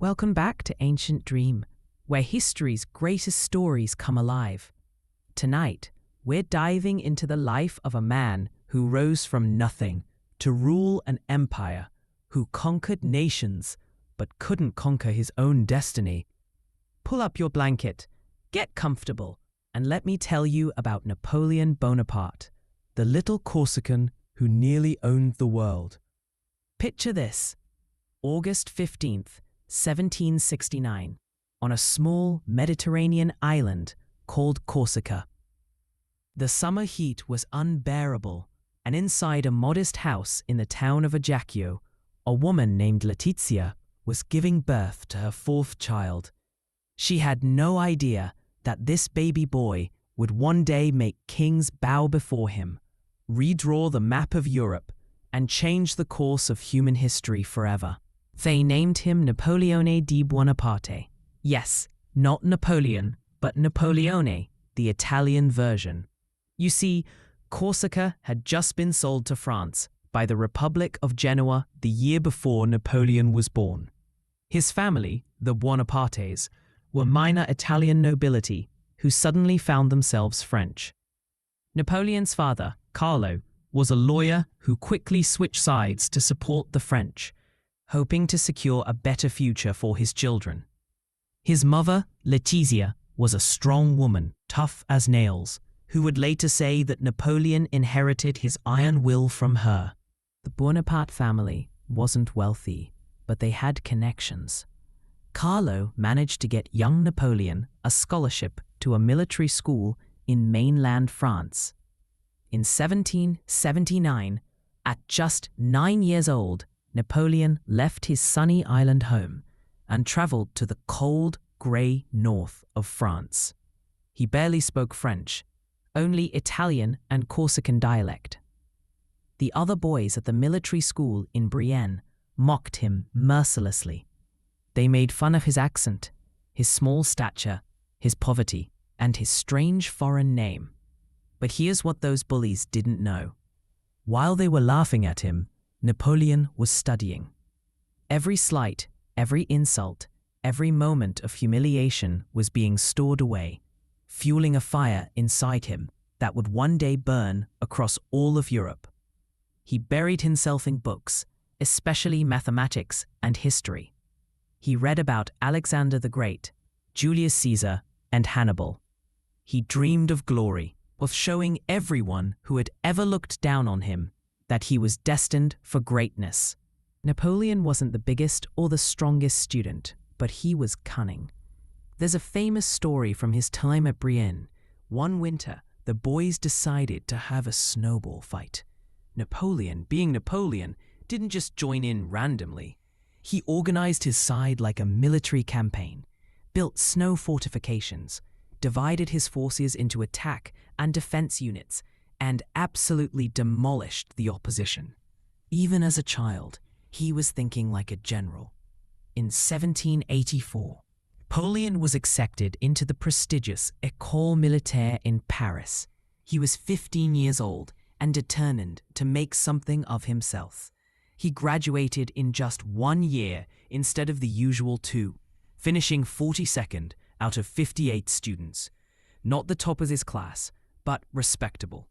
Welcome back to Ancient Dream, where history's greatest stories come alive. Tonight, we're diving into the life of a man who rose from nothing to rule an empire, who conquered nations but couldn't conquer his own destiny. Pull up your blanket, get comfortable, and let me tell you about Napoleon Bonaparte, the little Corsican who nearly owned the world. Picture this: August 15th, 1769, on a small Mediterranean island called Corsica. The summer heat was unbearable, and inside a modest house in the town of Ajaccio, a woman named Letizia was giving birth to her fourth child. She had no idea that this baby boy would one day make kings bow before him, redraw the map of Europe, and change the course of human history forever. They named him Napoleone di Bonaparte. Yes, not Napoleon, but Napoleone, the Italian version. You see, Corsica had just been sold to France by the Republic of Genoa the year before Napoleon was born. His family, the Buonapartes, were minor Italian nobility who suddenly found themselves French. Napoleon's father, Carlo, was a lawyer who quickly switched sides to support the French, hoping to secure a better future for his children. His mother, Letizia, was a strong woman, tough as nails, who would later say that Napoleon inherited his iron will from her. The Bonaparte family wasn't wealthy, but they had connections. Carlo managed to get young Napoleon a scholarship to a military school in mainland France. In 1779, at just 9 years old, Napoleon left his sunny island home and traveled to the cold, grey north of France. He barely spoke French, only Italian and Corsican dialect. The other boys at the military school in Brienne mocked him mercilessly. They made fun of his accent, his small stature, his poverty, and his strange foreign name. But here's what those bullies didn't know. While they were laughing at him, Napoleon was studying. Every slight, every insult, every moment of humiliation was being stored away, fueling a fire inside him that would one day burn across all of Europe. He buried himself in books, especially mathematics and history. He read about Alexander the Great, Julius Caesar, and Hannibal. He dreamed of glory, of showing everyone who had ever looked down on him that he was destined for greatness. Napoleon wasn't the biggest or the strongest student, but he was cunning. There's a famous story from his time at Brienne. One winter, the boys decided to have a snowball fight. Napoleon, being Napoleon, didn't just join in randomly. He organized his side like a military campaign, built snow fortifications, divided his forces into attack and defense units, and absolutely demolished the opposition. Even as a child, he was thinking like a general. In 1784, Napoleon was accepted into the prestigious École Militaire in Paris. He was 15 years old and determined to make something of himself. He graduated in just 1 year instead of the usual 2, finishing 42nd out of 58 students. Not the top of his class, but respectable.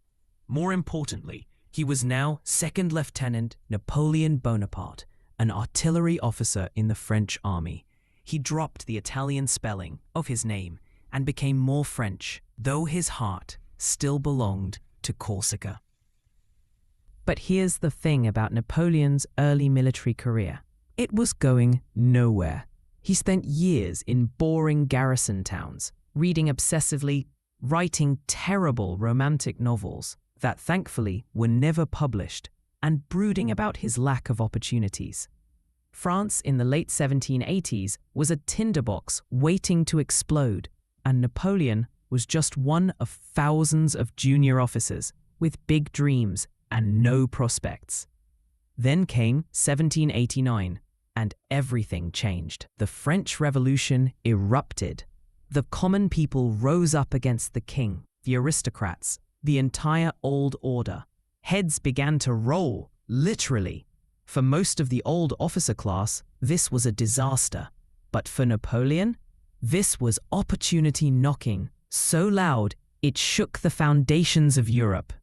More importantly, he was now Second Lieutenant Napoleon Bonaparte, an artillery officer in the French army. He dropped the Italian spelling of his name and became more French, though his heart still belonged to Corsica. But here's the thing about Napoleon's early military career. It was going nowhere. He spent years in boring garrison towns, reading obsessively, writing terrible romantic novels that thankfully were never published, and brooding about his lack of opportunities. France in the late 1780s was a tinderbox waiting to explode, and Napoleon was just one of thousands of junior officers with big dreams and no prospects. Then came 1789, and everything changed. The French Revolution erupted. The common people rose up against the king, the aristocrats, the entire old order. Heads began to roll, literally. For most of the old officer class, this was a disaster. But for Napoleon, this was opportunity knocking, so loud it shook the foundations of Europe.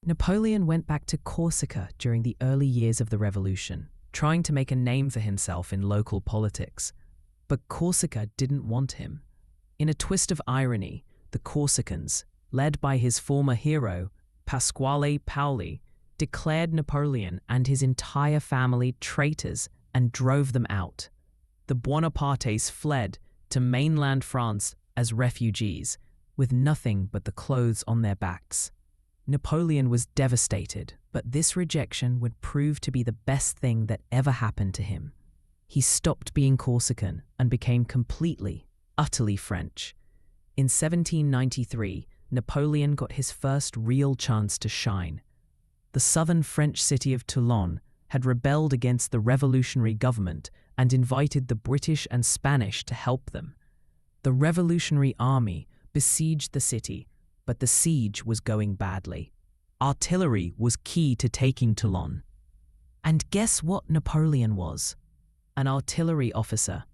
Napoleon went back to Corsica during the early years of the revolution, trying to make a name for himself in local politics. But Corsica didn't want him. In a twist of irony, the Corsicans, led by his former hero, Pasquale Paoli, declared Napoleon and his entire family traitors and drove them out. The Bonapartes fled to mainland France as refugees, with nothing but the clothes on their backs. Napoleon was devastated, but this rejection would prove to be the best thing that ever happened to him. He stopped being Corsican and became completely, utterly French. In 1793, Napoleon got his first real chance to shine. The southern French city of Toulon had rebelled against the revolutionary government and invited the British and Spanish to help them. The Revolutionary Army besieged the city, but the siege was going badly. Artillery was key to taking Toulon. And guess what Napoleon was? An artillery officer.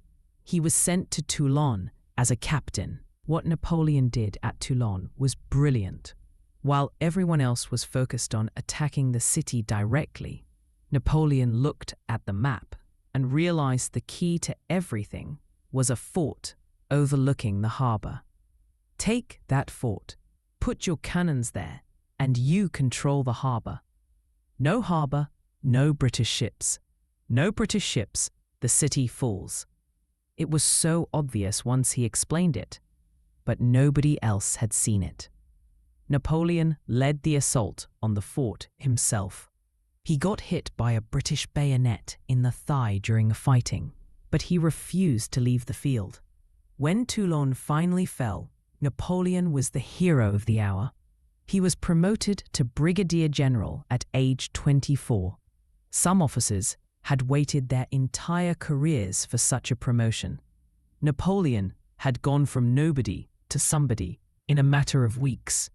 He was sent to Toulon as a captain. What Napoleon did at Toulon was brilliant. While everyone else was focused on attacking the city directly, Napoleon looked at the map and realized the key to everything was a fort overlooking the harbor. Take that fort, put your cannons there, and you control the harbor. No harbor, no British ships. No British ships, the city falls. It was so obvious once he explained it, but nobody else had seen it. Napoleon led the assault on the fort himself. He got hit by a British bayonet in the thigh during the fighting, but he refused to leave the field. When Toulon finally fell, Napoleon was the hero of the hour. He was promoted to brigadier general at age 24. Some officers had waited their entire careers for such a promotion. Napoleon had gone from nobody to somebody in a matter of weeks.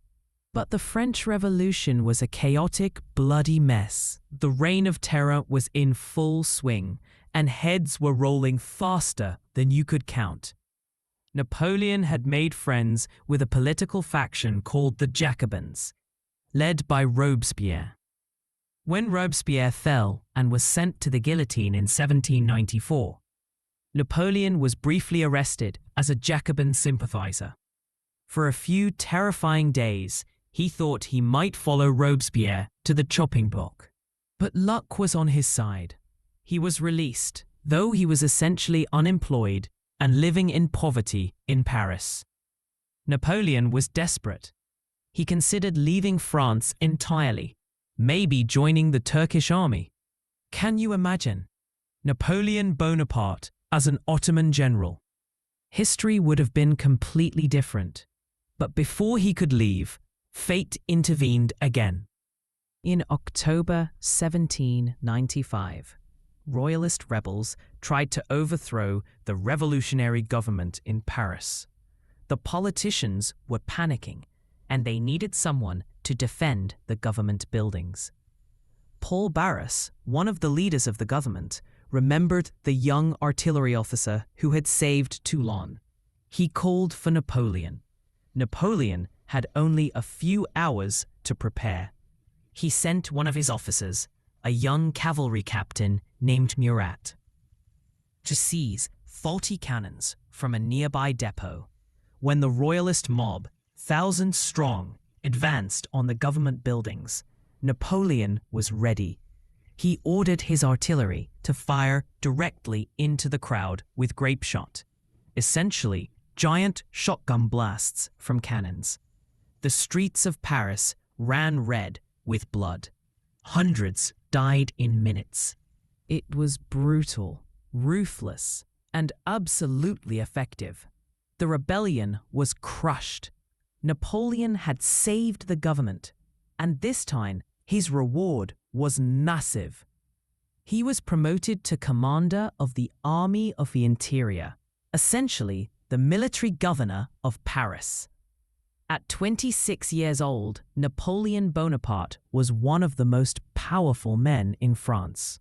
But the French Revolution was a chaotic, bloody mess. The Reign of Terror was in full swing, and heads were rolling faster than you could count. Napoleon had made friends with a political faction called the Jacobins, led by Robespierre. When Robespierre fell and was sent to the guillotine in 1794, Napoleon was briefly arrested as a Jacobin sympathizer. For a few terrifying days, he thought he might follow Robespierre to the chopping block. But luck was on his side. He was released, though he was essentially unemployed and living in poverty in Paris. Napoleon was desperate. He considered leaving France entirely, maybe joining the Turkish army. Can you imagine? Napoleon Bonaparte as an Ottoman general. History would have been completely different. But before he could leave, fate intervened again. In October 1795, royalist rebels tried to overthrow the revolutionary government in Paris. The politicians were panicking, and they needed someone to defend the government buildings. Paul Barras, one of the leaders of the government, remembered the young artillery officer who had saved Toulon. He called for Napoleon. Napoleon had only a few hours to prepare. He sent one of his officers, a young cavalry captain named Murat, to seize faulty cannons from a nearby depot. When the royalist mob, thousands strong, advanced on the government buildings, Napoleon was ready. He ordered his artillery to fire directly into the crowd with grape shot, essentially giant shotgun blasts from cannons. The streets of Paris ran red with blood. Hundreds died in minutes. It was brutal, ruthless, and absolutely effective. The rebellion was crushed. Napoleon had saved the government, and this time his reward was massive. He was promoted to commander of the Army of the Interior, essentially the military governor of Paris. At 26 years old, Napoleon Bonaparte was one of the most powerful men in France.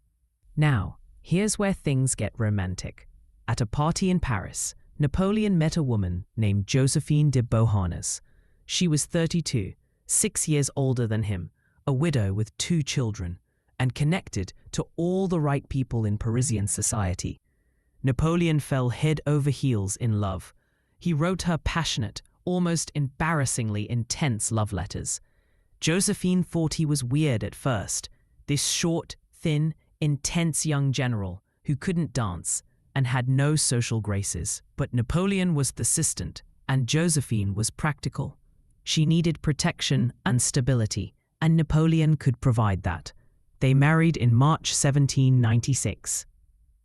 Now, here's where things get romantic. At a party in Paris, Napoleon met a woman named Josephine de Beauharnais. She was 32, 6 years older than him, a widow with 2 children, and connected to all the right people in Parisian society. Napoleon fell head over heels in love. He wrote her passionate, almost embarrassingly intense love letters. Josephine thought he was weird at first, this short, thin, intense young general who couldn't dance and had no social graces. But Napoleon was persistent, and Josephine was practical. She needed protection and stability, and Napoleon could provide that. They married in March 1796.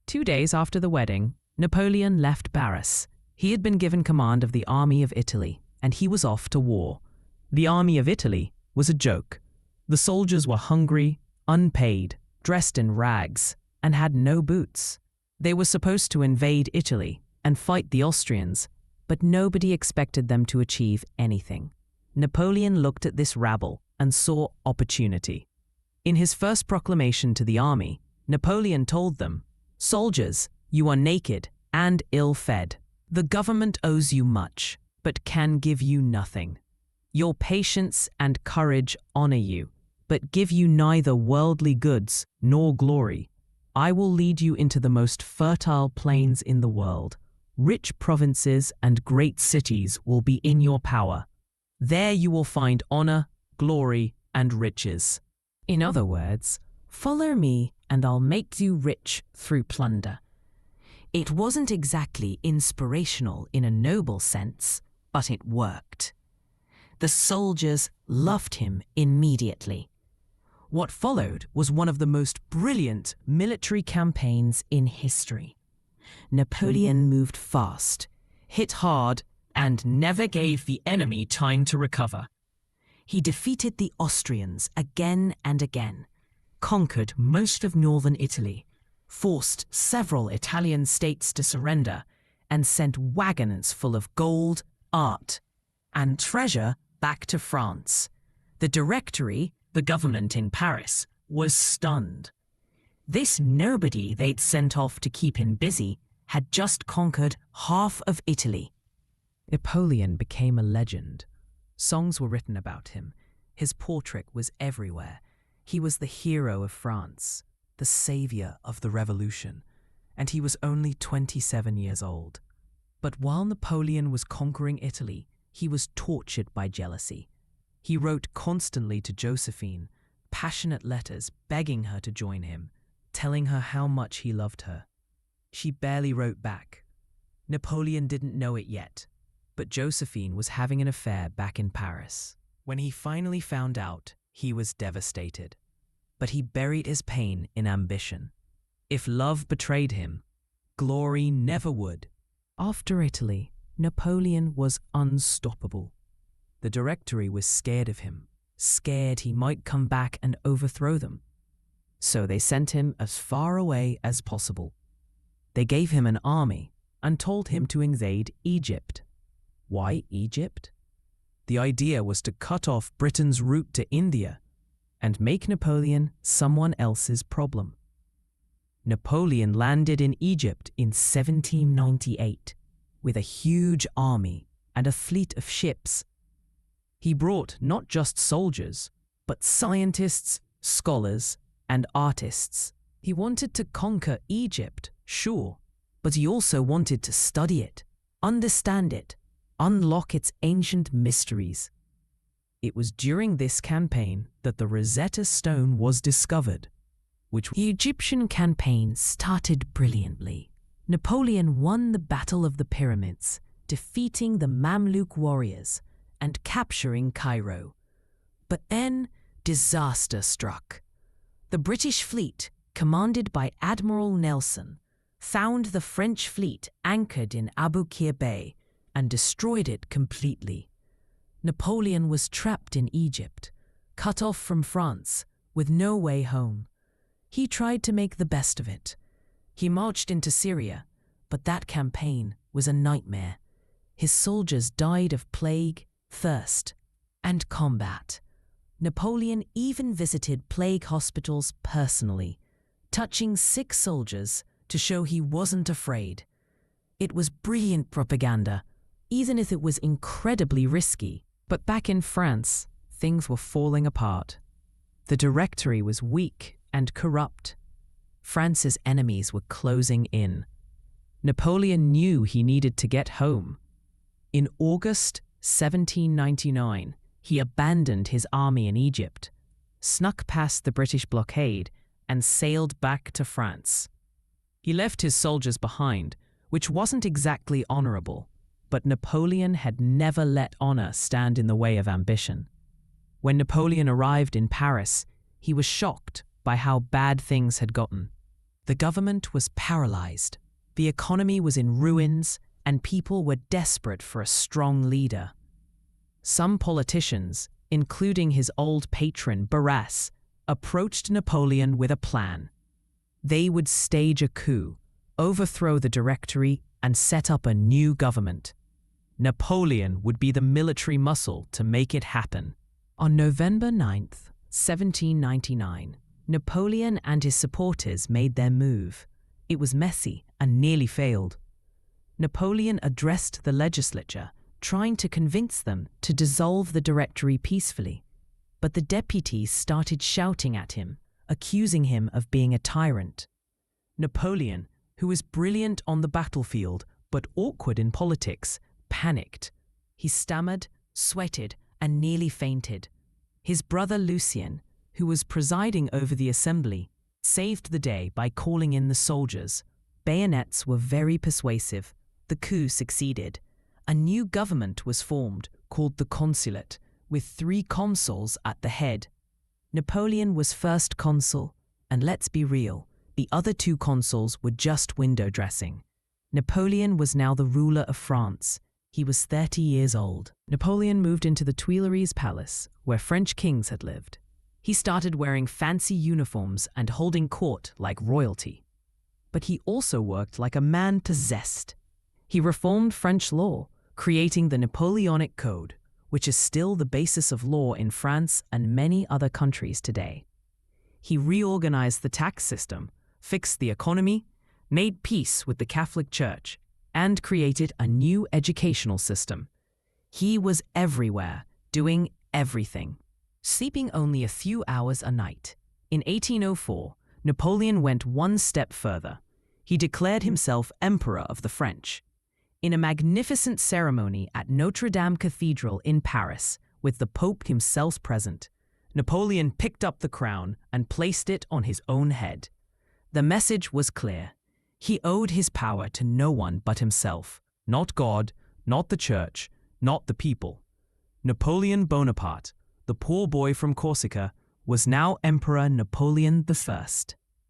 2 days after the wedding, Napoleon left Paris. He had been given command of the army of Italy, and he was off to war. The army of Italy was a joke. The soldiers were hungry, unpaid, dressed in rags, and had no boots. They were supposed to invade Italy and fight the Austrians, but nobody expected them to achieve anything. Napoleon looked at this rabble and saw opportunity. In his first proclamation to the army, Napoleon told them, "Soldiers, you are naked and ill-fed. The government owes you much, but can give you nothing. Your patience and courage honor you, but give you neither worldly goods nor glory. I will lead you into the most fertile plains in the world. Rich provinces and great cities will be in your power. There you will find honor, glory, and riches." In other words, follow me and I'll make you rich through plunder. It wasn't exactly inspirational in a noble sense, but it worked. The soldiers loved him immediately. What followed was one of the most brilliant military campaigns in history. Napoleon moved fast, hit hard, and never gave the enemy time to recover. He defeated the Austrians again and again, conquered most of northern Italy, forced several Italian states to surrender, and sent wagons full of gold, art, and treasure back to France. The Directory, the government in Paris, was stunned. This nobody they'd sent off to keep him busy had just conquered half of Italy. Napoleon became a legend. Songs were written about him. His portrait was everywhere. He was the hero of France, the savior of the revolution, and he was only 27 years old. But while Napoleon was conquering Italy, he was tortured by jealousy. He wrote constantly to Josephine, passionate letters begging her to join him, telling her how much he loved her. She barely wrote back. Napoleon didn't know it yet, but Josephine was having an affair back in Paris. When he finally found out, he was devastated. But he buried his pain in ambition. If love betrayed him, glory never would. After Italy, Napoleon was unstoppable. The Directory was scared of him, scared he might come back and overthrow them. So they sent him as far away as possible. They gave him an army and told him to invade Egypt. Why Egypt? The idea was to cut off Britain's route to India and make Napoleon someone else's problem. Napoleon landed in Egypt in 1798 with a huge army and a fleet of ships. He brought not just soldiers, but scientists, scholars, and artists. He wanted to conquer Egypt, sure, but he also wanted to study it, understand it, unlock its ancient mysteries. It was during this campaign that the Rosetta Stone was discovered, which the Egyptian campaign started brilliantly. Napoleon won the Battle of the Pyramids, defeating the Mamluk warriors and capturing Cairo. But then disaster struck. The British fleet, commanded by Admiral Nelson, found the French fleet anchored in Abu Qir Bay and destroyed it completely. Napoleon was trapped in Egypt, cut off from France, with no way home. He tried to make the best of it. He marched into Syria, but that campaign was a nightmare. His soldiers died of plague, thirst, and combat. Napoleon even visited plague hospitals personally, touching sick soldiers to show he wasn't afraid. It was brilliant propaganda, even if it was incredibly risky. But back in France, things were falling apart. The Directory was weak and corrupt. France's enemies were closing in. Napoleon knew he needed to get home. In August 1799, he abandoned his army in Egypt, snuck past the British blockade, and sailed back to France. He left his soldiers behind, which wasn't exactly honorable, but Napoleon had never let honor stand in the way of ambition. When Napoleon arrived in Paris, he was shocked by how bad things had gotten. The government was paralyzed, the economy was in ruins, and people were desperate for a strong leader. Some politicians, including his old patron Barras, approached Napoleon with a plan. They would stage a coup, overthrow the Directory, and set up a new government. Napoleon would be the military muscle to make it happen. On November 9th, 1799, Napoleon and his supporters made their move. It was messy and nearly failed. Napoleon addressed the legislature, trying to convince them to dissolve the Directory peacefully. But the deputies started shouting at him, accusing him of being a tyrant. Napoleon, who was brilliant on the battlefield but awkward in politics, panicked. He stammered, sweated, and nearly fainted. His brother Lucien, who was presiding over the assembly, saved the day by calling in the soldiers. Bayonets were very persuasive. The coup succeeded. A new government was formed, called the Consulate, with 3 consuls at the head. Napoleon was first consul, and let's be real, the other 2 consuls were just window dressing. Napoleon was now the ruler of France. He was 30 years old. Napoleon moved into the Tuileries Palace, where French kings had lived. He started wearing fancy uniforms and holding court like royalty. But he also worked like a man possessed. He reformed French law, creating the Napoleonic Code, which is still the basis of law in France and many other countries today. He reorganized the tax system, fixed the economy, made peace with the Catholic Church, and created a new educational system. He was everywhere, doing everything, sleeping only a few hours a night. In 1804, Napoleon went one step further. He declared himself Emperor of the French. In a magnificent ceremony at Notre Dame Cathedral in Paris, with the Pope himself present, Napoleon picked up the crown and placed it on his own head. The message was clear. He owed his power to no one but himself, not God, not the church, not the people. Napoleon Bonaparte, the poor boy from Corsica, was now Emperor Napoleon I.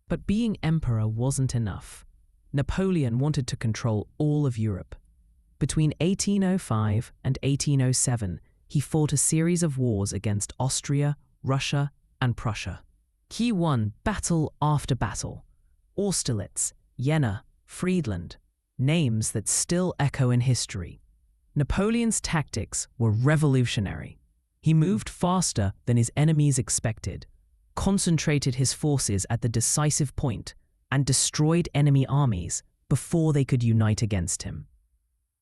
But being emperor wasn't enough. Napoleon wanted to control all of Europe. Between 1805 and 1807, he fought a series of wars against Austria, Russia, and Prussia. He won battle after battle. Austerlitz, Jena, Friedland, names that still echo in history. Napoleon's tactics were revolutionary. He moved faster than his enemies expected, concentrated his forces at the decisive point, and destroyed enemy armies before they could unite against him.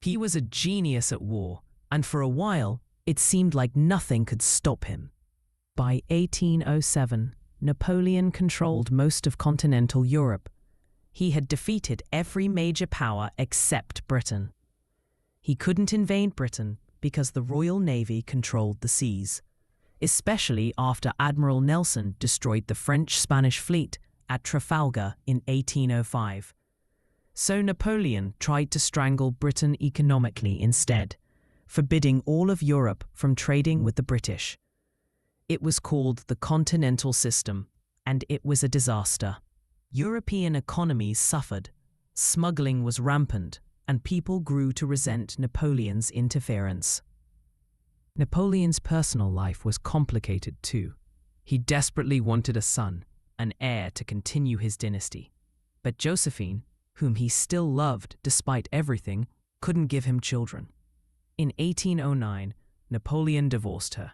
He was a genius at war, and for a while, it seemed like nothing could stop him. By 1807, Napoleon controlled most of continental Europe. He had defeated every major power except Britain. He couldn't invade Britain because the Royal Navy controlled the seas, especially after Admiral Nelson destroyed the French-Spanish fleet at Trafalgar in 1805. So Napoleon tried to strangle Britain economically instead, forbidding all of Europe from trading with the British. It was called the Continental System, and it was a disaster. European economies suffered, smuggling was rampant, and people grew to resent Napoleon's interference. Napoleon's personal life was complicated too. He desperately wanted a son, an heir to continue his dynasty. But Josephine, whom he still loved despite everything, couldn't give him children. In 1809, Napoleon divorced her.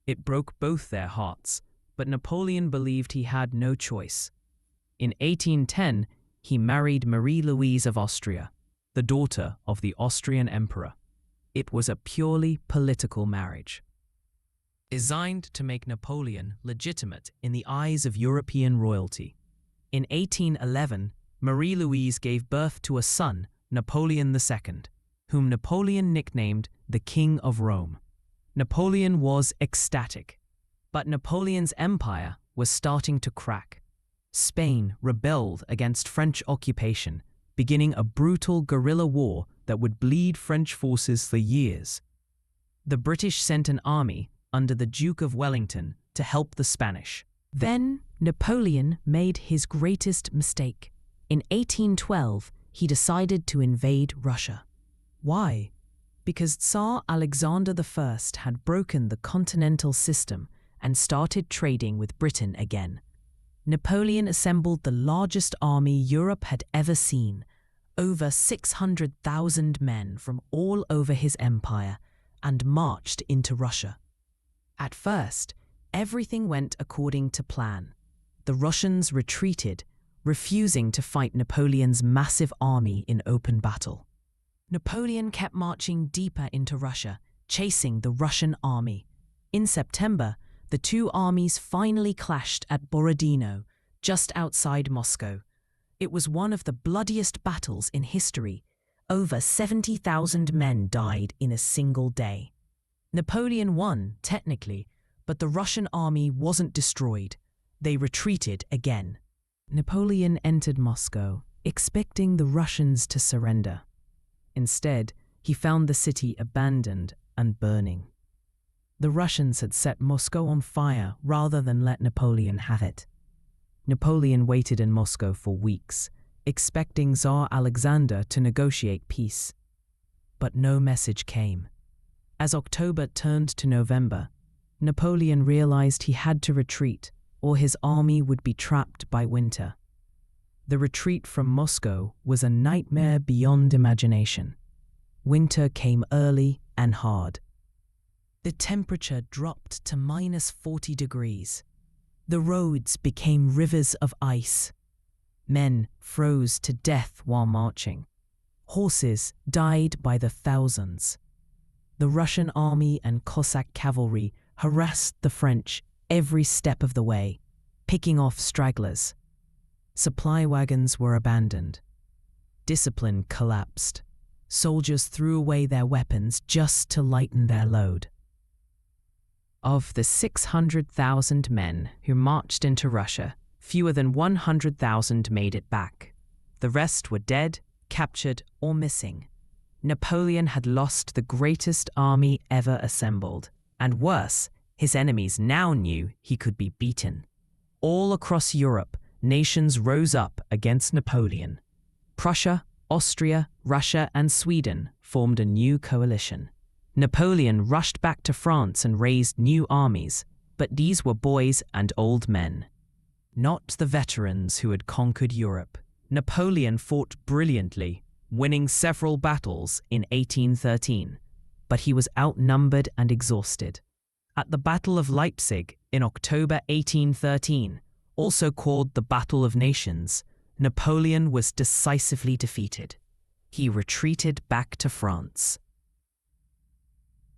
It broke both their hearts, but Napoleon believed he had no choice. In 1810, he married Marie-Louise of Austria. the daughter of the Austrian emperor. It was a purely political marriage, designed to make Napoleon legitimate in the eyes of European royalty. In 1811, Marie-Louise gave birth to a son, Napoleon II, whom Napoleon nicknamed the King of Rome. Napoleon was ecstatic, but Napoleon's empire was starting to crack. Spain rebelled against French occupation, beginning a brutal guerrilla war that would bleed French forces for years. The British sent an army under the Duke of Wellington to help the Spanish. Then Napoleon made his greatest mistake. In 1812, he decided to invade Russia. Why? Because Tsar Alexander I had broken the continental system and started trading with Britain again. Napoleon assembled the largest army Europe had ever seen, over 600,000 men from all over his empire, and marched into Russia. At first, everything went according to plan. The Russians retreated, refusing to fight Napoleon's massive army in open battle. Napoleon kept marching deeper into Russia, chasing the Russian army. In September, the two armies finally clashed at Borodino, just outside Moscow. It was one of the bloodiest battles in history. Over 70,000 men died in a single day. Napoleon won, technically, but the Russian army wasn't destroyed. They retreated again. Napoleon entered Moscow, expecting the Russians to surrender. Instead, he found the city abandoned and burning. The Russians had set Moscow on fire rather than let Napoleon have it. Napoleon waited in Moscow for weeks, expecting Tsar Alexander to negotiate peace. But no message came. As October turned to November, Napoleon realized he had to retreat, or his army would be trapped by winter. The retreat from Moscow was a nightmare beyond imagination. Winter came early and hard. The temperature dropped to -40 degrees. The roads became rivers of ice. Men froze to death while marching. Horses died by the thousands. The Russian army and Cossack cavalry harassed the French every step of the way, picking off stragglers. Supply wagons were abandoned. Discipline collapsed. Soldiers threw away their weapons just to lighten their load. Of the 600,000 men who marched into Russia, fewer than 100,000 made it back. The rest were dead, captured, or missing. Napoleon had lost the greatest army ever assembled, and worse, his enemies now knew he could be beaten. All across Europe, nations rose up against Napoleon. Prussia, Austria, Russia, and Sweden formed a new coalition. Napoleon rushed back to France and raised new armies, but these were boys and old men. Not the veterans who had conquered Europe. Napoleon fought brilliantly, winning several battles in 1813, but he was outnumbered and exhausted. At the Battle of Leipzig in October 1813, also called the Battle of Nations, Napoleon was decisively defeated. He retreated back to France.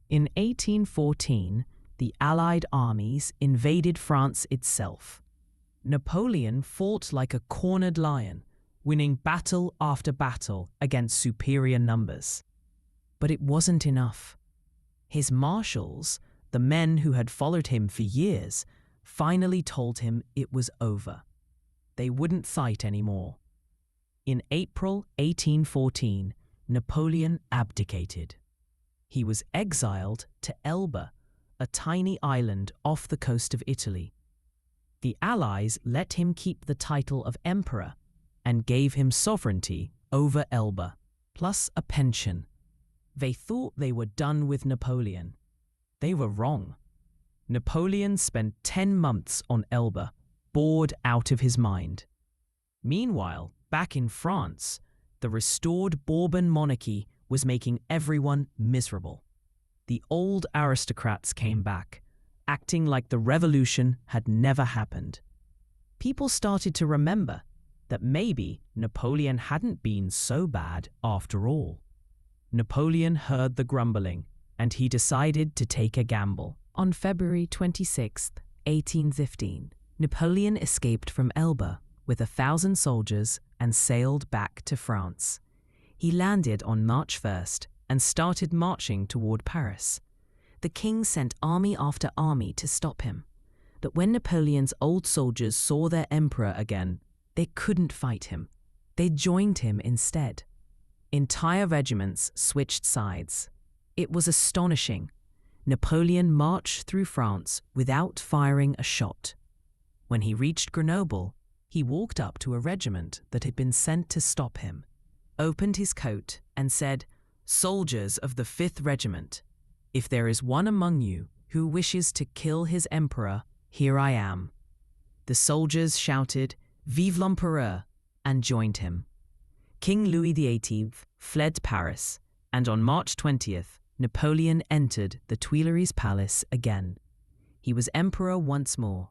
In 1814, the Allied armies invaded France itself. Napoleon fought like a cornered lion, winning battle after battle against superior numbers. But it wasn't enough. His marshals, the men who had followed him for years, finally told him it was over. They wouldn't fight anymore. In April 1814, Napoleon abdicated. He was exiled to Elba, a tiny island off the coast of Italy. The Allies let him keep the title of emperor and gave him sovereignty over Elba, plus a pension. They thought they were done with Napoleon. They were wrong. Napoleon spent 10 months on Elba, bored out of his mind. Meanwhile, back in France, the restored Bourbon monarchy was making everyone miserable. The old aristocrats came back, acting like the revolution had never happened. People started to remember that maybe Napoleon hadn't been so bad after all. Napoleon heard the grumbling, and he decided to take a gamble. On February 26, 1815, Napoleon escaped from Elba with 1,000 soldiers and sailed back to France. He landed on March 1st and started marching toward Paris. The king sent army after army to stop him. But when Napoleon's old soldiers saw their emperor again, they couldn't fight him. They joined him instead. Entire regiments switched sides. It was astonishing. Napoleon marched through France without firing a shot. When he reached Grenoble, he walked up to a regiment that had been sent to stop him, opened his coat, and said, "Soldiers of the 5th Regiment, if there is one among you who wishes to kill his emperor, here I am." The soldiers shouted, "Vive l'Empereur," and joined him. King Louis XVIII fled Paris, and on March 20th, Napoleon entered the Tuileries Palace again. He was emperor once more.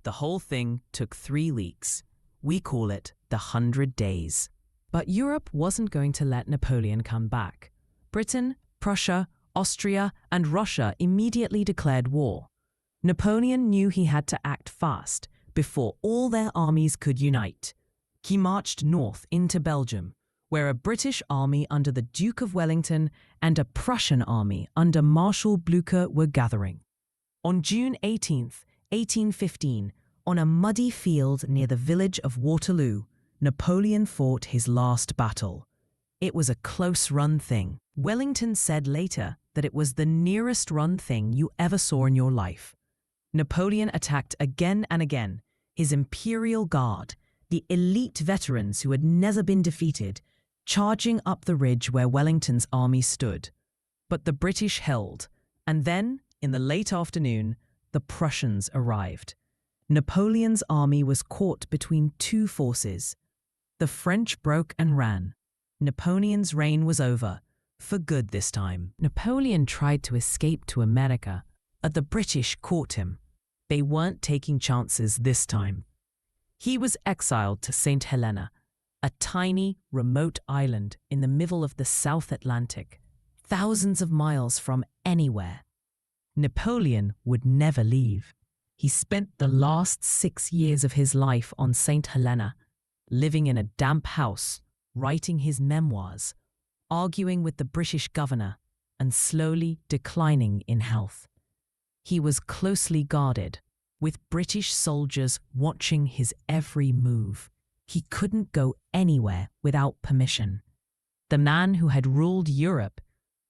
The whole thing took 3 weeks. We call it the 100 Days. But Europe wasn't going to let Napoleon come back. Britain, Prussia, Austria, and Russia immediately declared war. Napoleon knew he had to act fast before all their armies could unite. He marched north into Belgium, where a British army under the Duke of Wellington and a Prussian army under Marshal Blucher were gathering. On June 18th, 1815, on a muddy field near the village of Waterloo, Napoleon fought his last battle. It was a close-run thing. Wellington said later that it was the nearest-run thing you ever saw in your life. Napoleon attacked again and again. His Imperial Guard, the elite veterans who had never been defeated, charging up the ridge where Wellington's army stood. But the British held, and then, in the late afternoon, the Prussians arrived. Napoleon's army was caught between 2 forces. The French broke and ran. Napoleon's reign was over, for good this time. Napoleon tried to escape to America, but the British caught him. They weren't taking chances this time. He was exiled to St. Helena, a tiny, remote island in the middle of the South Atlantic, thousands of miles from anywhere. Napoleon would never leave. He spent the last 6 years of his life on St. Helena, living in a damp house, writing his memoirs, arguing with the British governor, and slowly declining in health. He was closely guarded, with British soldiers watching his every move. He couldn't go anywhere without permission. The man who had ruled Europe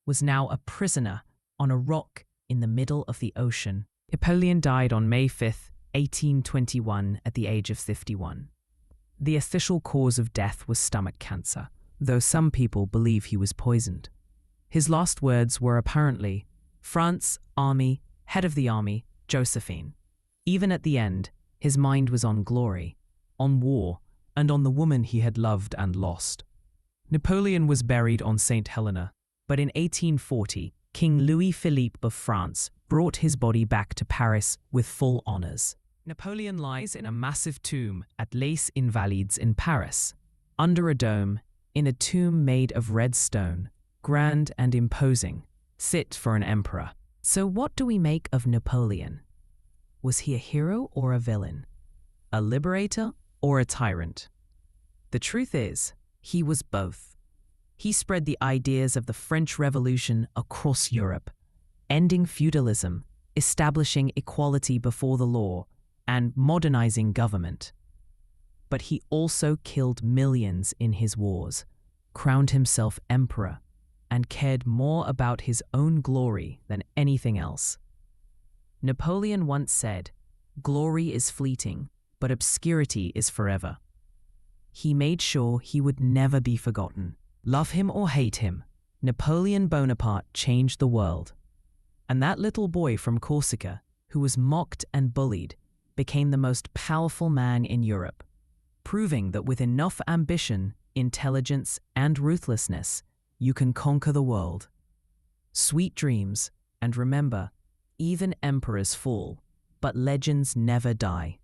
was now a prisoner on a rock in the middle of the ocean. Napoleon died on May 5, 1821, at the age of 51. The official cause of death was stomach cancer, though some people believe he was poisoned. His last words were apparently, "France, army, head of the army, Josephine." Even at the end, his mind was on glory, on war, and on the woman he had loved and lost. Napoleon was buried on St. Helena, but in 1840, King Louis Philippe of France brought his body back to Paris with full honors. Napoleon lies in a massive tomb at Les Invalides in Paris, under a dome, in a tomb made of red stone, grand and imposing, fit for an emperor. So what do we make of Napoleon? Was he a hero or a villain? A liberator or a tyrant? The truth is, he was both. He spread the ideas of the French Revolution across Europe, ending feudalism, establishing equality before the law, and modernizing government. But he also killed millions in his wars, crowned himself emperor, and cared more about his own glory than anything else. Napoleon once said, "Glory is fleeting, but obscurity is forever." He made sure he would never be forgotten. Love him or hate him, Napoleon Bonaparte changed the world. And that little boy from Corsica, who was mocked and bullied, became the most powerful man in Europe, proving that with enough ambition, intelligence, and ruthlessness, you can conquer the world. Sweet dreams, and remember, even emperors fall, but legends never die.